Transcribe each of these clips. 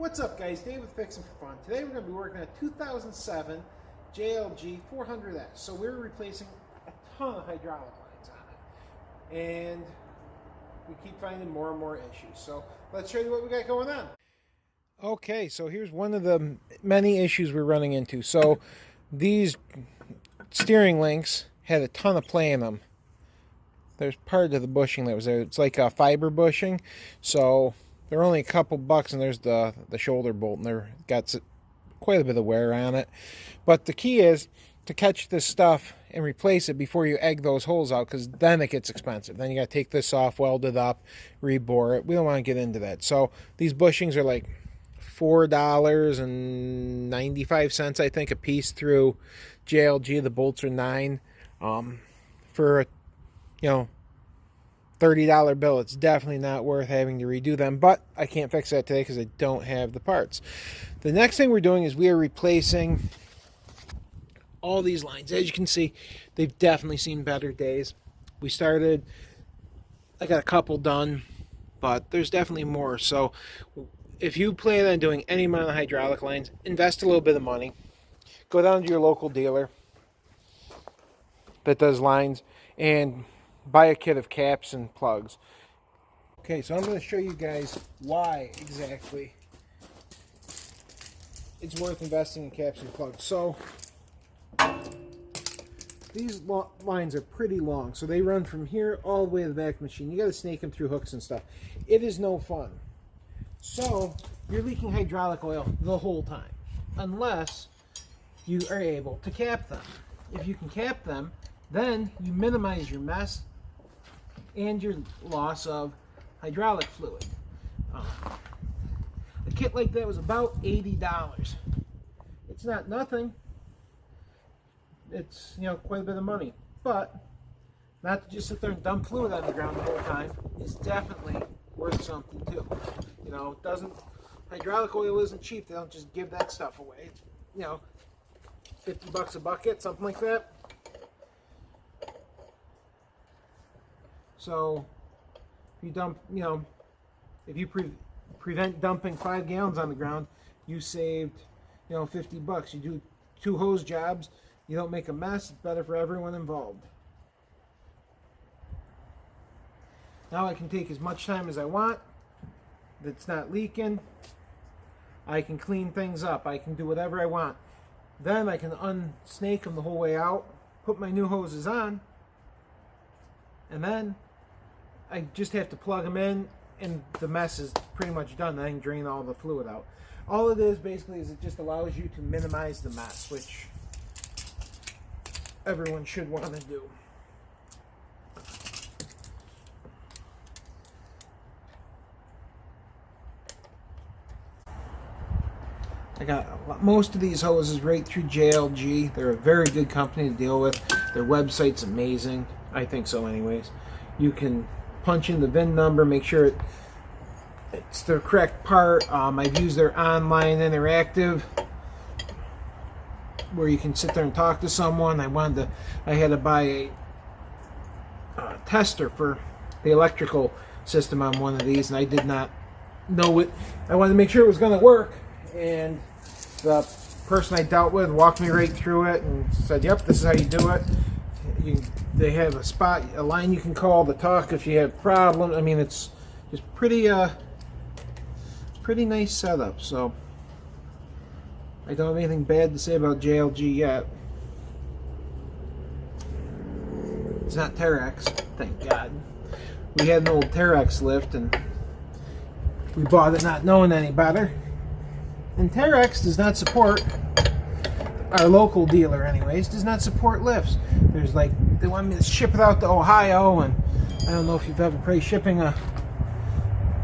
What's up, guys? Dave with Fixing for Fun. Today we're going to be working on a 2007 JLG 400S. So we're replacing a ton of hydraulic lines on it. And we keep finding more and more issues. So let's show you what we got going on. Okay, so here's one of the many issues we're running into. So these steering links had a ton of play in them. There's part of the bushing that was there. It's like a fiber bushing. So they're only a couple bucks, and there's the shoulder bolt, and they're got quite a bit of wear on it. But the key is to catch this stuff and replace it before you egg those holes out, because then it gets expensive. Then you got to take this off, weld it up, rebore it. We don't want to get into that. So these bushings are like $4.95, I think, a piece through JLG. The bolts are $9 for $30 bill. It's definitely not worth having to redo them, but I can't fix that today because I don't have the parts. The next thing we're doing is we are replacing all these lines. As you can see, they've definitely seen better days. I got a couple done, but there's definitely more. So if you plan on doing any amount of hydraulic lines, invest a little bit of money. Go down to your local dealer that does lines and buy a kit of caps and plugs. Okay, so I'm going to show you guys why exactly it's worth investing in caps and plugs. So these lines are pretty long, so they run from here all the way to the back of the machine. You got to snake them through hooks and stuff. It is no fun. So you're leaking hydraulic oil the whole time, unless you are able to cap them. If you can cap them, then you minimize your mess and your loss of hydraulic fluid. A kit like that was about $80. It's not nothing. It's quite a bit of money, but not to just sit there and dump fluid on the ground the whole time is definitely worth something too. Hydraulic oil isn't cheap. They don't just give that stuff away. It's, 50 bucks a bucket, something like that. So if you dump, if you prevent dumping 5 gallons on the ground, you saved, 50 bucks. You do 2 hose jobs, you don't make a mess. It's better for everyone involved. Now I can take as much time as I want. It's not leaking. I can clean things up. I can do whatever I want. Then I can unsnake them the whole way out, put my new hoses on, and then I just have to plug them in, and the mess is pretty much done. I can drain all the fluid out. All it is basically is it just allows you to minimize the mess, which everyone should want to do. I got most of these hoses right through JLG. They're a very good company to deal with. Their website's amazing. I think so anyways. You can punch in the VIN number, make sure it's the correct part. I've used their online interactive where you can sit there and talk to someone. I had to buy a tester for the electrical system on one of these, and I did not know it. I wanted to make sure it was going to work, and the person I dealt with walked me right through it and said, yep, this is how you do it. They have a line you can call to talk if you have problems. I mean, it's just pretty nice setup. So I don't have anything bad to say about JLG yet. It's not Terex, thank God. We had an old Terex lift and we bought it not knowing any better. And Terex does not support, our local dealer anyways, does not support lifts. There's they want me to ship it out to Ohio, and I don't know if you've ever tried shipping a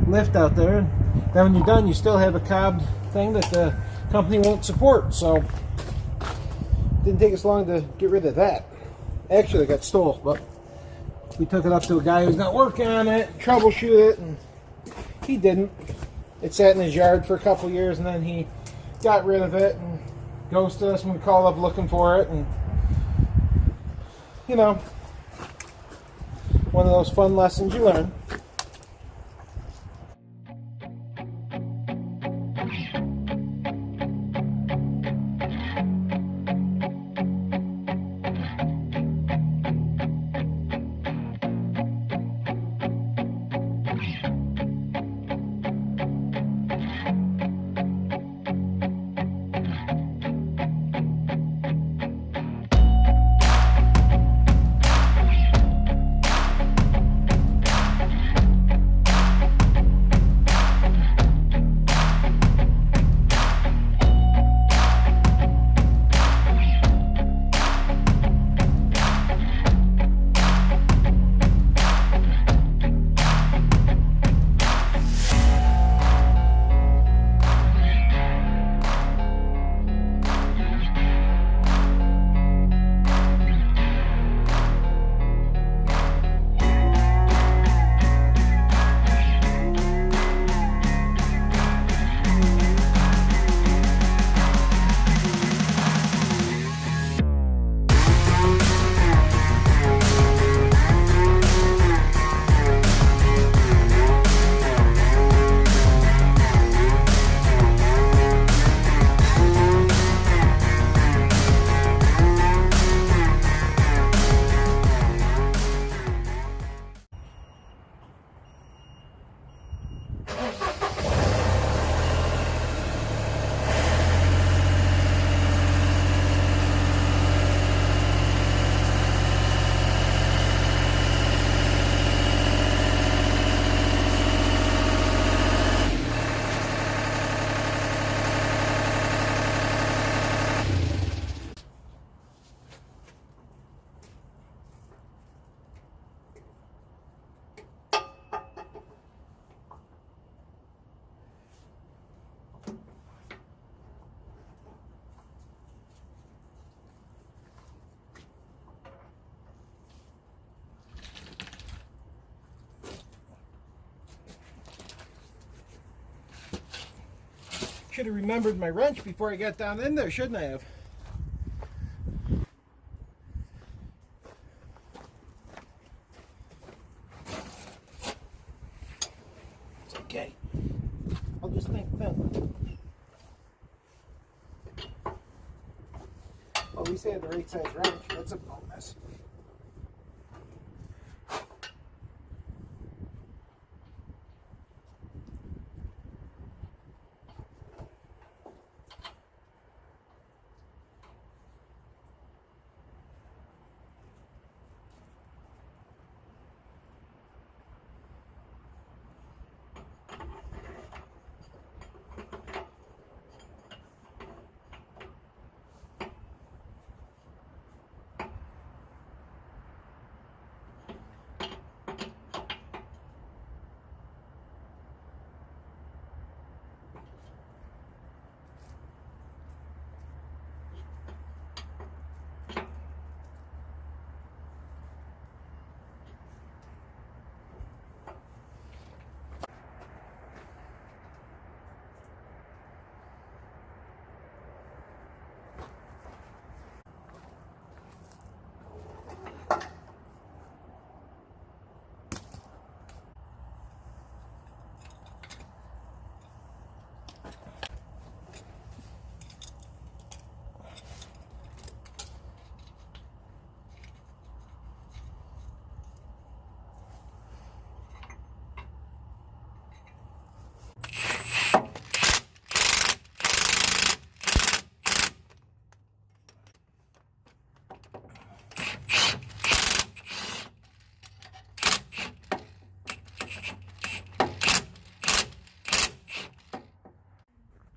lift out there. Then when you're done, you still have a cob thing that the company won't support. So it didn't take us long to get rid of that. Actually, it got stole, but we took it up to a guy who's not working on it, troubleshoot it, and he didn't. It sat in his yard for a couple years, and then he got rid of it and ghosted us when we called up looking for it. And one of those fun lessons you learn. Should have remembered my wrench before I got down in there, shouldn't I have? It's okay. I'll just think thin. Well, at least I had the right size wrench. That's a bonus.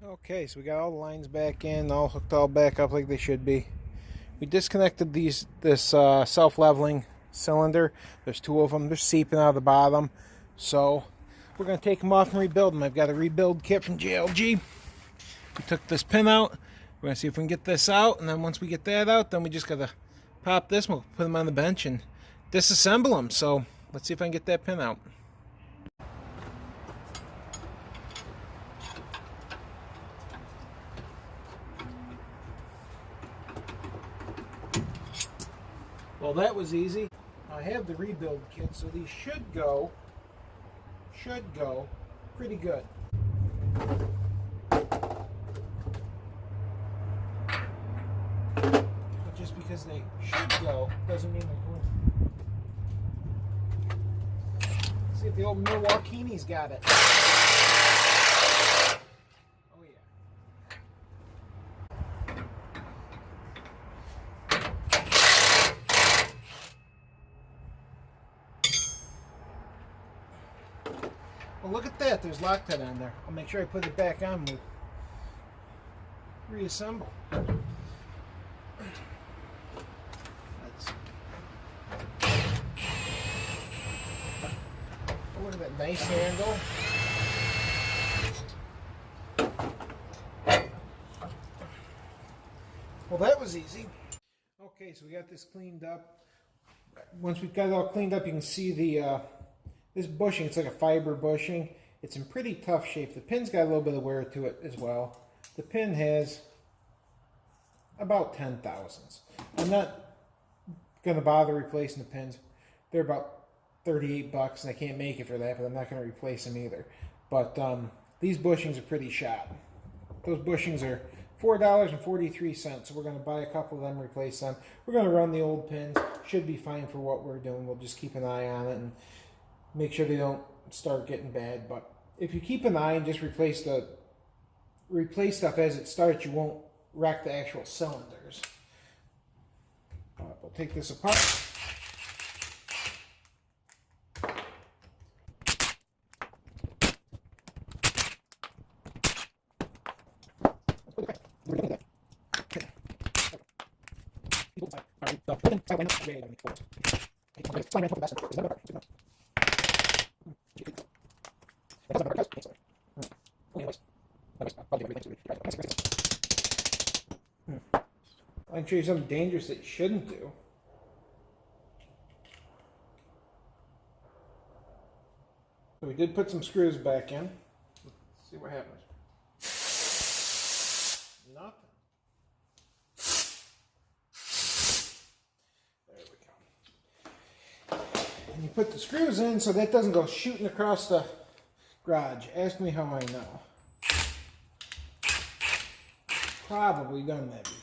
Okay, so we got all the lines back in, all hooked all back up like they should be. We disconnected this self-leveling cylinder. There's two of them. They're seeping out of the bottom. So we're going to take them off and rebuild them. I've got a rebuild kit from JLG. We took this pin out. We're going to see if we can get this out. And then once we get that out, then we just got to pop this. We'll put them on the bench and disassemble them. So let's see if I can get that pin out. Well, that was easy. I have the rebuild kit, so these should go pretty good. because they should go doesn't mean they're going. See if the old Milwaukee's got it. Oh yeah. Well, look at that. There's Loctite on there. I'll make sure I put it back on with reassemble. Look at that nice handle. Well, that was easy. Okay, so we got this cleaned up. Once we've got it all cleaned up, you can see the this bushing. It's like a fiber bushing. It's in pretty tough shape. The pin's got a little bit of wear to it as well. The pin has about 10 thousandths. I'm not going to bother replacing the pins. They're about $38 and I can't make it for that, but I'm not going to replace them either. But these bushings are pretty shot. Those bushings are $4.43, so we're going to buy a couple of them, replace them. We're going to run the old pins. Should be fine for what we're doing. We'll just keep an eye on it and make sure they don't start getting bad. But if you keep an eye and just replace stuff as it starts, you won't wreck the actual cylinders. We'll take this apart. I can show you something dangerous that you shouldn't do. So we did put some screws back in. Let's see what happens. Nothing. There we go. And you put the screws in so that doesn't go shooting across the garage. Ask me how I know. Probably done that before.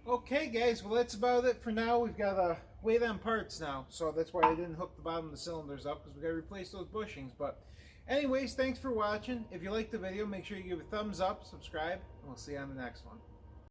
Okay guys, well that's about it for now. We've got to wait on parts now, so that's why I didn't hook the bottom of the cylinders up, because we got to replace those bushings. But anyways, thanks for watching. If you liked the video, make sure you give a thumbs up, subscribe, and we'll see you on the next one.